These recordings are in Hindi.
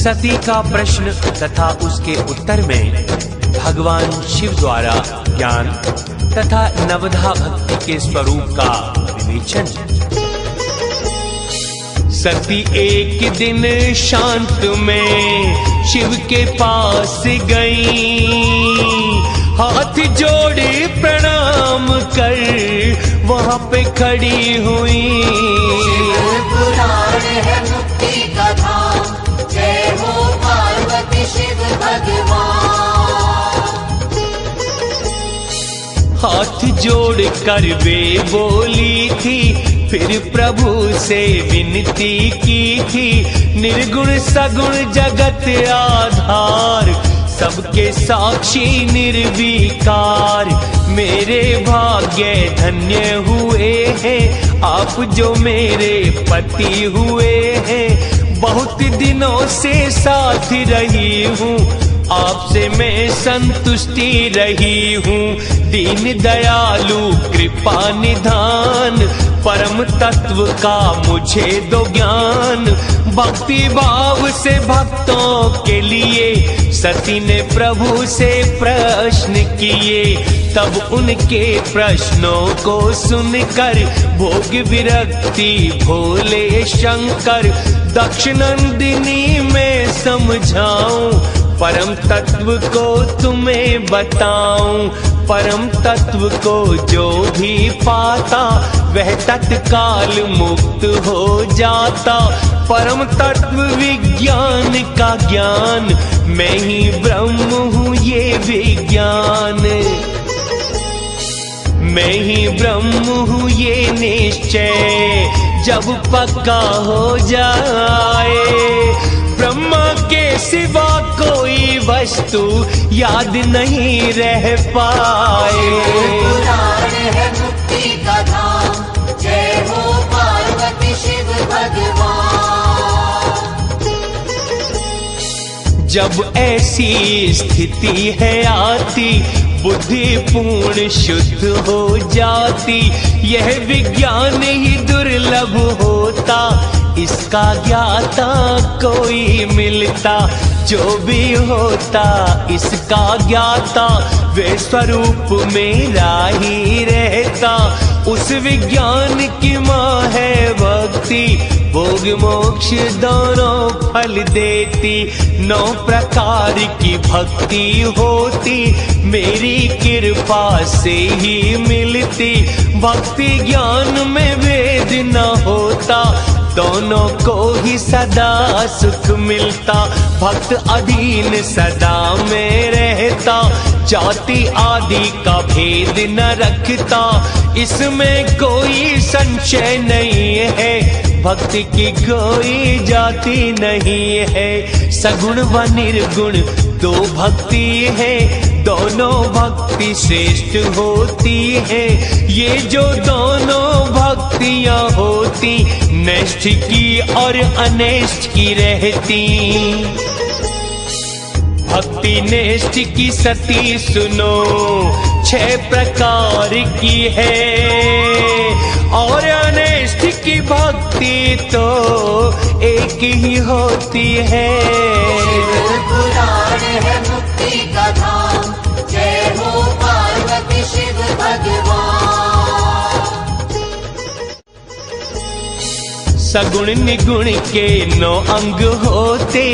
सती का प्रश्न तथा उसके उत्तर में भगवान शिव द्वारा ज्ञान तथा नवधा भक्ति के स्वरूप का विवेचन। सती एक दिन शांत में शिव के पास गई, हाथ जोड़े प्रणाम कर वहां पे खड़ी हुई। पुराण है मुक्ति का धाम, जय हो पार्वती शिव भगवान। हाथ जोड़ कर वे बोली थी, फिर प्रभु से विनती की थी। निर्गुण सगुण जगत आधार, सबके साक्षी निर्विकार। मेरे भाग्य धन्य हुए हैं आप जो मेरे पति हुए हैं। बहुत दिनों से साथ रही हूँ, आपसे मैं संतुष्टि रही हूँ। दीन दयालु कृपा निधान, परम तत्व का मुझे दो ज्ञान। भक्ति भाव से भक्तों के लिए सती ने प्रभु से प्रश्न किए। तब उनके प्रश्नों को सुनकर भोग विरक्ति भोले शंकर। दक्ष नंदिनी में समझाऊं, परम तत्व को तुम्हें बताऊं। परम तत्व को जो भी पाता वह तत्काल मुक्त हो जाता। परम तत्व विज्ञान का ज्ञान, मैं ही ब्रह्म हूँ ये विज्ञान। मैं ही ब्रह्म हूँ ये निश्चय जब पक्का हो जाए। ब्रह्मा के सिवा कोई वस्तु याद नहीं रह पाए। पुराण है मुक्ति का धाम, जय हो पार्वती शिव भगवान। जब ऐसी स्थिति है आती, बुद्धि पूर्ण शुद्ध हो जाती। यह विज्ञान ही दुर्लभ होता, इसका ज्ञाता कोई मिलता। जो भी होता इसका ज्ञाता, वे स्वरूप मेरा ही रहता। उस विज्ञान की माँ है भक्ति, भोग मोक्ष दोनों फल देती। 9 प्रकार की भक्ति होती, मेरी कृपा से ही मिलती। भक्ति ज्ञान में भेद न होता, दोनों को ही सदा सुख मिलता। भक्त अधीन सदा में रहता, जाति आदि का भेद न रखता। इसमें कोई संशय नहीं है, भक्ति की कोई जाति नहीं है। सगुण व निर्गुण दो भक्ति है, दोनों भक्ति श्रेष्ठ होती है। ये जो दोनों भक्तियाँ होती, नष्ट की और अनिष्ट की रहती। भक्ति निष्ठ की सती सुनो 6 प्रकार की है, और अनिष्ठ की भक्ति तो एक ही होती है। पुराण है मुक्ति का धाम, जय हो पार्वती शिव भगवान। सगुण निगुण के 9 अंग होते,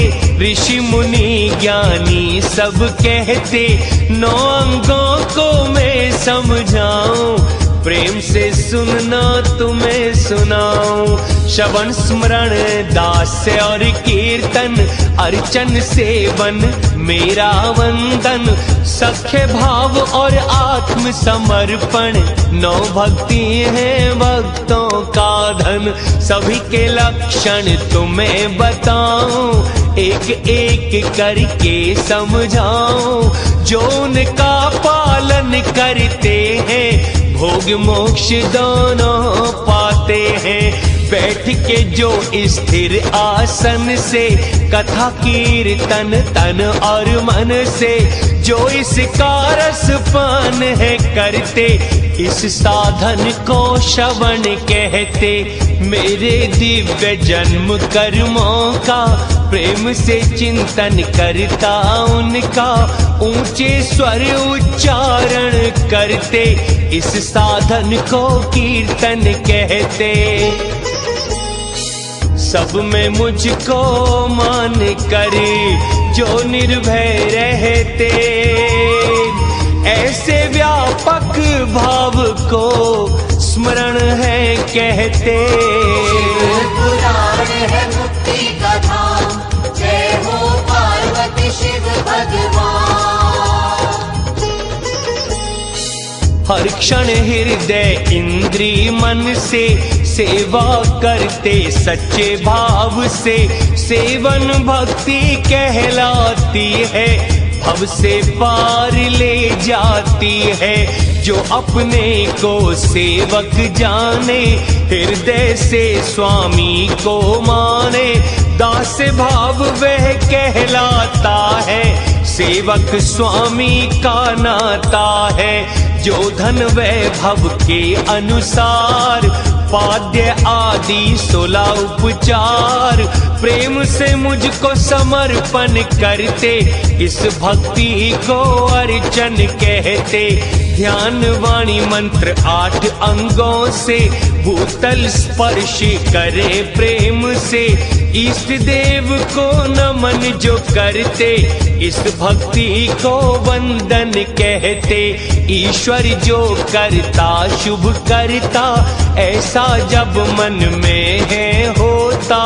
ऋषि मुनि ज्ञानी सब कहते। 9 अंगों को मैं समझाऊं, प्रेम से सुनना तुम्हें सुनाऊं। श्रवण स्मरण दास्य और कीर्तन, अर्चन सेवन मेरा वंदन। सख्य भाव और आत्म समर्पण, 9 भक्ति है भक्तों का धन। सभी के लक्षण तुम्हें बताऊं, एक एक करके समझाऊं। जो उनका पालन करते हैं, भोग मोक्ष दोनों पाते हैं। बैठ के जो स्थिर आसन से, कथा कीर्तन तन और मन से, जो इसका रसपान है करते, इस साधन को श्रवण कहते। मेरे दिव्य जन्म कर्मों का प्रेम से चिंतन करता उनका, ऊंचे स्वर उच्चारण करते, इस साधन को कीर्तन कहते। सब में मुझको मान कर जो निर्भय रहते, ऐसे व्यापक भाव को स्मरण है कहते। पुराण है मुक्ति का धाम, जय हो पार्वती शिव भगवान। हर क्षण हृदय इंद्री मन से सेवा करते, सच्चे भाव से सेवन भक्ति कहलाती है, भव से पार ले जाती है। जो अपने को सेवक जाने, हृदय से स्वामी को माने, दास भाव वह कहलाता है, सेवक स्वामी का नाता है। जो धन वैभव के अनुसार पाद्य आदि 16 उपचार, प्रेम से मुझको समर्पण करते, इस भक्ति को अर्चन कहते। ध्यान वाणी मंत्र 8 अंगों से भूतल स्पर्श करे प्रेम से, इष्ट देव को नमन जो करते, इस भक्ति को वंदन कहते। ईश्वर जो करता शुभ करता, ऐसा जब मन में है होता,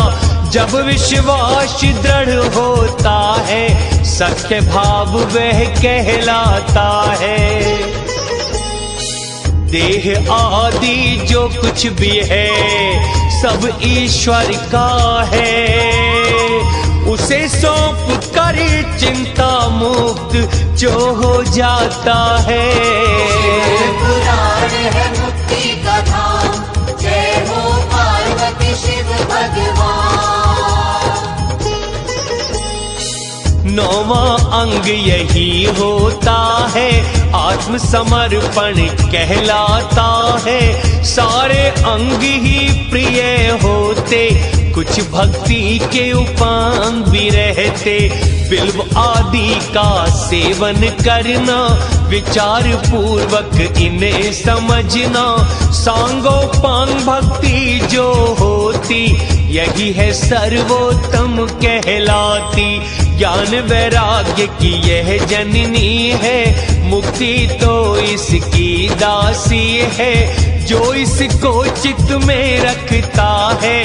जब विश्वास दृढ़ होता है, सत्य भाव वह कहलाता है। देह आदि जो कुछ भी है सब ईश्वर का है, उसे सौंप कर चिंता मुक्त जो हो जाता है। पुराण है मुक्ति का धाम, जय हो पार्वती शिव भगवान। 9वां अंग यही होता है, आत्मसमर्पण कहलाता है। सारे अंग ही प्रिय होते, कुछ भक्ति के उपांग भी रहते। बिल्व आदि का सेवन करना, विचार पूर्वक इन्हें समझना, सांगोपांग भक्ति जो होती, यही है सर्वोत्तम कहलाती। ज्ञान वैराग्य की यह जननी है, मुक्ति तो इसकी दासी है। जो इसको चित्त में रखता है,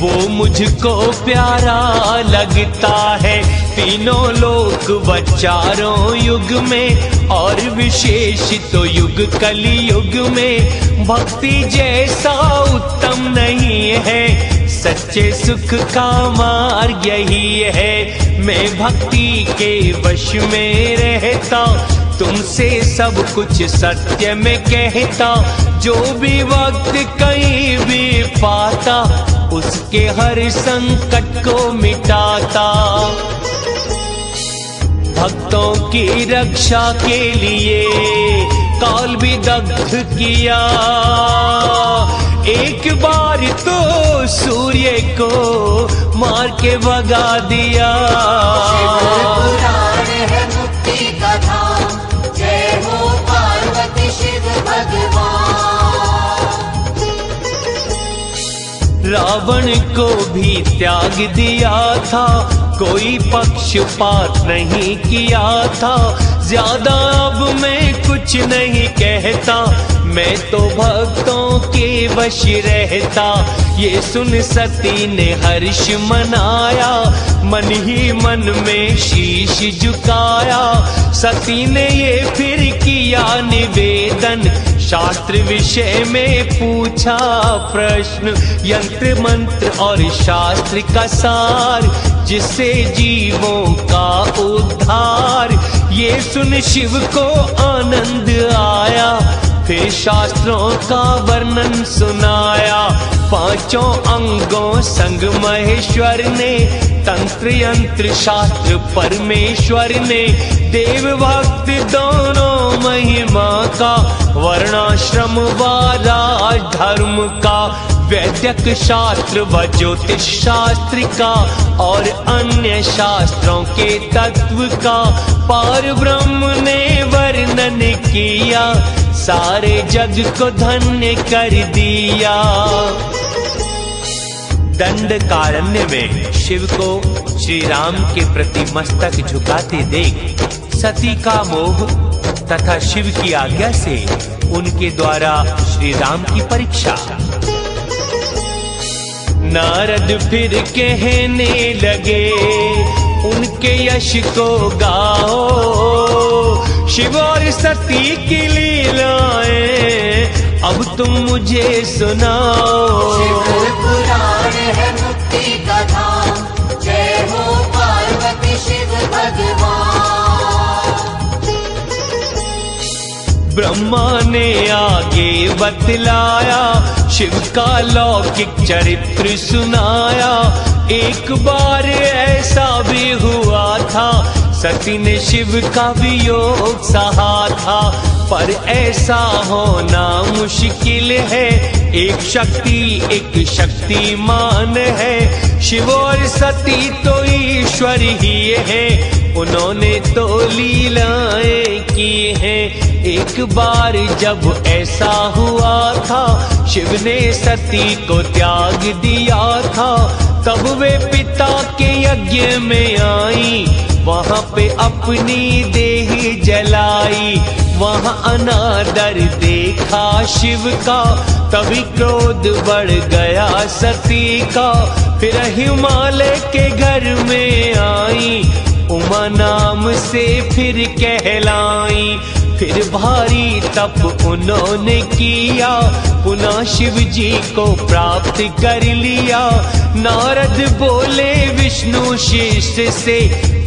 वो मुझको प्यारा लगता है। तीनों लोक व चारों युग में, और विशेष तो युग कली युग में, भक्ति जैसा उत्तम नहीं है। सच्चे सुख का मार्ग यही है, मैं भक्ति के वश में रहता, तुमसे सब कुछ सत्य में कहता। जो भी वक्त कहीं भी पाता, उसके हर संकट को मिटाता। भक्तों की रक्षा के लिए काल भी दग्ध किया, एक बार तो सूर्य को मार के भगा दिया। पुराण है मुक्ति का धाम, जय हो पार्वती शिव भगवान। रावण को भी त्याग दिया था, कोई पक्षपात नहीं किया था। ज्यादा अब मैं कुछ नहीं कहता, मैं तो भक्तों के वश रहता। ये सुन सती ने हर्ष मनाया, मन ही मन में शीश झुकाया। सती ने ये फिर किया निवेदन, शास्त्र विषय में पूछा प्रश्न। यंत्र मंत्र और शास्त्र का सार, जिससे जीवों का उद्धार। ये सुन शिव को आनंद आया, फिर शास्त्रों का वर्णन सुनाया। पांचों अंगों संग महेश्वर ने, तंत्र यंत्र शास्त्र परमेश्वर ने। देव भक्त दोनों महिमा का, वर्णाश्रम व राज धर्म का वैदिक शास्त्र व ज्योतिष शास्त्र का और अन्य शास्त्रों के तत्व का पार ब्रह्म ने वर्णन किया, सारे जग को धन्य कर दिया। दंडकारण्य में शिव को श्री राम के प्रति मस्तक झुकाते देख सती का मोह तथा शिव की आज्ञा से उनके द्वारा श्री राम की परीक्षा। नारद फिर कहने लगे उनके यश को गाओ, शिव और सती की लीलाएं अब तुम मुझे सुनाओ। शिव पुराण है मुक्ति का धाम, जय हो पार्वती शिव भगवान। ब्रह्मा ने आगे बतलाया, शिव का लौकिक चरित्र सुनाया। एक बार ऐसा भी हुआ था, सती ने शिव का वियोग सहा था, पर ऐसा होना मुश्किल है। एक शक्ति एक शक्तिमान है, शिव और सती तो ईश्वर ही है, उन्होंने तो लीलाएं की हैं। एक बार जब ऐसा हुआ था, शिव ने सती को त्याग दिया था, तब वे पिता के यज्ञ में आई, वहां पे अपनी देह जलाई। वहां अनादर देखा शिव का, तभी क्रोध बढ़ गया सती का। फिर हिमालय के घर में आई, उमा नाम से फिर कहलाई। फिर भारी तप उन्होंने किया, पुनः शिव जी को प्राप्त कर लिया। नारद बोले विष्णु शिष्य से,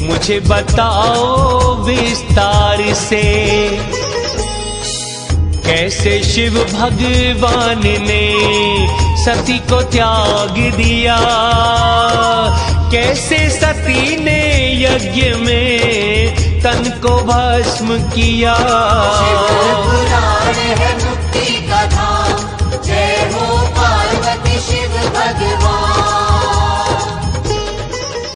मुझे बताओ विस्तार से, कैसे शिव भगवान ने सती को त्याग दिया, कैसे सती ने यज्ञ में तन को भस्म किया। शिव पुराण